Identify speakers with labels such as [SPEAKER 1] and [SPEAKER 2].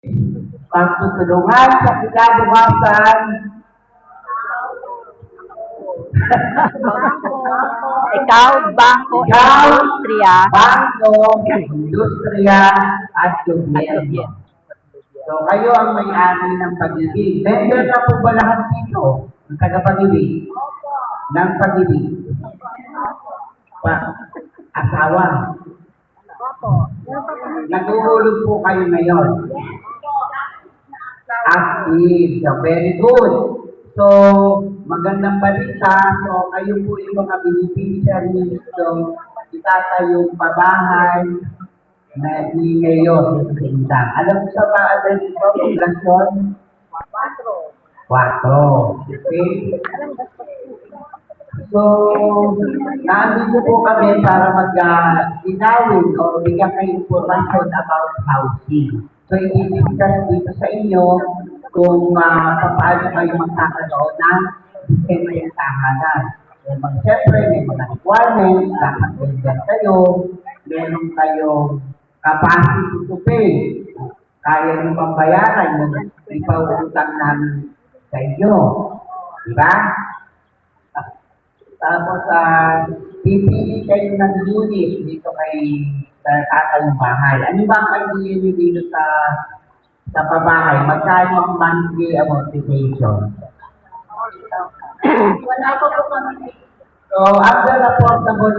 [SPEAKER 1] Pagtutulungan sa kinabukasan.
[SPEAKER 2] Ikaw, bangko,
[SPEAKER 1] Ikaw,
[SPEAKER 2] industriya,
[SPEAKER 1] bangko, industriya, at gobyerno. So, kayo ang may-ari ng pag-ibig. Member na po ba lahat dito? Ang taga-pag-ibig? Ng pag-ibig? Asawa? Naghuhulog po kayo ngayon. Active. So, very good. So, magandang balita. So, kayo po yung mga beneficiaries. So, itatayong pabahay na ni Mayor sa Sintang. Alam mo sa mga address ito, poblasyon? 4. Okay? So, nandito po kami para mag-inawin o bigyan kayo information about housing. So, i-discuss dito sa inyo kung paano kayo magkakaroon ng sistema yung tahanan. Siyempre, may mga requirements, dapat ganyan kayo, meron kayong capacity to pay. Kaya nyo pang bayaran yung ipauutang namin sa inyo. Diba? Tapos, pipili kayo ng unit dito kay tatayong bahay. Ano ba ang idea nyo dito sa pabahay? Magkano ang monthly amortization? Wala po po kami. So, under affordable